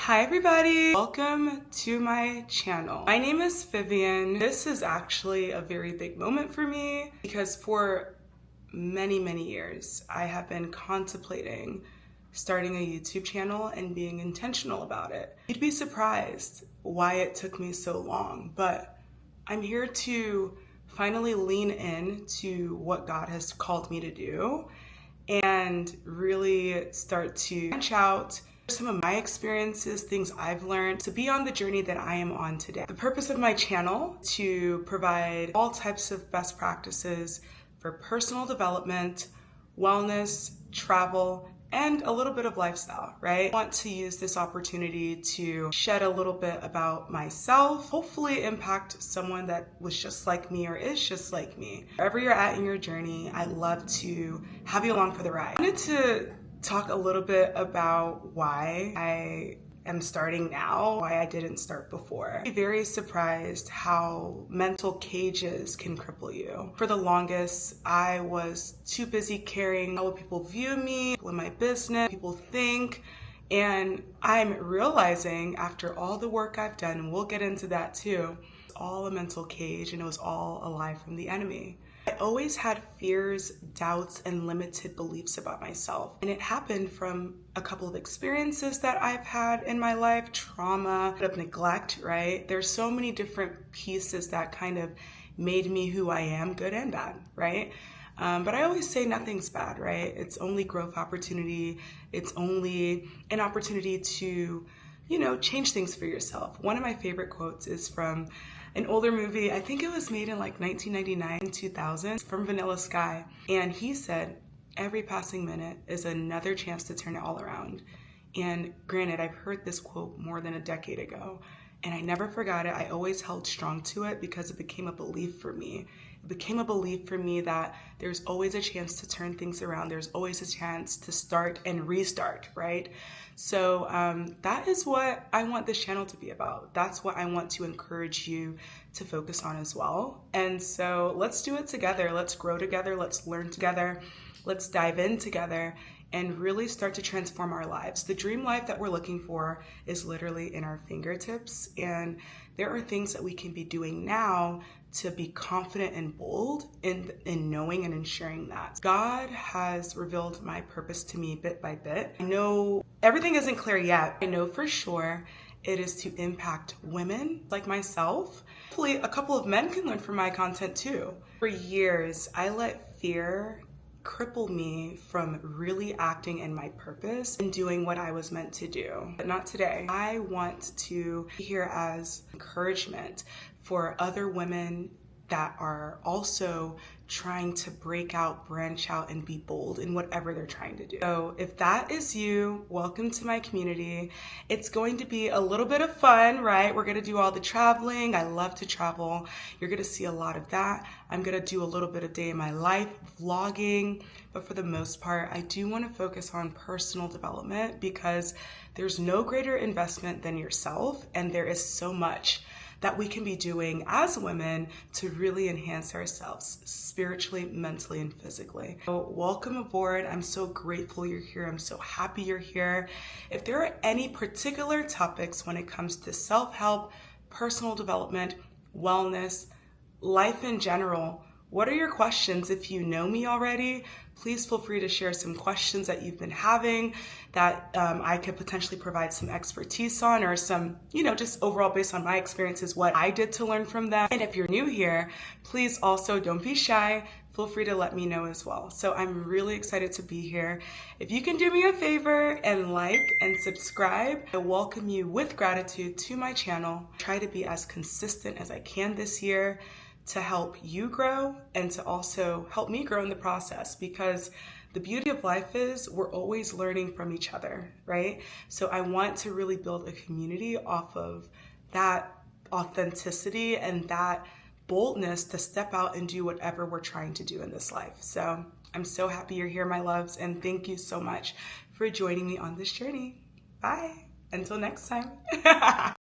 Hi everybody, welcome to my channel. My name is Vivian. This is actually a very big moment for me because for many years I have been contemplating starting a YouTube channel and being intentional about it. You'd be surprised why it took me so long, but I'm here to finally lean in to what God has called me to do and really start to branch out some of my experiences, things I've learned, to be on the journey that I am on today. The purpose of my channel to provide all types of best practices for personal development, wellness, travel, and a little bit of lifestyle, right? I want to use this opportunity to shed a little bit about myself, hopefully impact someone that was just like me or is just like me. Wherever you're at in your journey, I'd love to have you along for the ride. I wanted to talk a little bit about why I am starting now, why I didn't start before. I'm very surprised how mental cages can cripple you. For the longest, I was too busy caring how people view me, what my business, people think, and I'm realizing after all the work I've done, and we'll get into that too, it's all a mental cage and it was all a lie from the enemy. I always had fears, doubts, and limited beliefs about myself. And it happened from a couple of experiences that I've had in my life, trauma, of neglect, right? There's so many different pieces that kind of made me who I am, good and bad, right? But I always say nothing's bad, right? It's only growth opportunity. It's only an opportunity to, change things for yourself. One of my favorite quotes is from an older movie. I think it was made in like 1999, 2000, from Vanilla Sky. And he said, every passing minute is another chance to turn it all around. And granted, I've heard this quote more than a decade ago, and I never forgot it. I always held strong to it because it became a belief for me. It became a belief for me that there's always a chance to turn things around. There's always a chance to start and restart, right? So that is what I want this channel to be about. That's what I want to encourage you to focus on as well. And so let's do it together. Let's grow together. Let's learn together. Let's dive in together and really start to transform our lives. The dream life that we're looking for is literally in our fingertips. And there are things that we can be doing now to be confident and bold in knowing and ensuring that. God has revealed my purpose to me bit by bit. I know everything isn't clear yet. I know for sure it is to impact women like myself. Hopefully a couple of men can learn from my content too. For years, I let fear cripple me from really acting in my purpose and doing what I was meant to do. But not today. I want to be here as encouragement for other women that are also trying to break out, branch out, and be bold in whatever they're trying to do. So if that is you, welcome to my community. It's going to be a little bit of fun, right? We're gonna do all the traveling. I love to travel. You're gonna see a lot of that. I'm gonna do a little bit of day in my life, vlogging, but for the most part, I do wanna focus on personal development because there's no greater investment than yourself, and there is so much that we can be doing as women to really enhance ourselves spiritually, mentally, and physically. So welcome aboard. I'm so grateful you're here. I'm so happy you're here. If there are any particular topics when it comes to self-help, personal development, wellness, life in general, what are your questions? If you know me already, please feel free to share some questions that you've been having that I could potentially provide some expertise on, or some, just overall based on my experiences, what I did to learn from them. And if you're new here, please also don't be shy. Feel free to let me know as well. So I'm really excited to be here. If you can do me a favor and like and subscribe, I welcome you with gratitude to my channel. Try to be as consistent as I can this year to help you grow and to also help me grow in the process, because the beauty of life is we're always learning from each other, right? So I want to really build a community off of that authenticity and that boldness to step out and do whatever we're trying to do in this life. So I'm so happy you're here, my loves, and thank you so much for joining me on this journey. Bye. Until next time.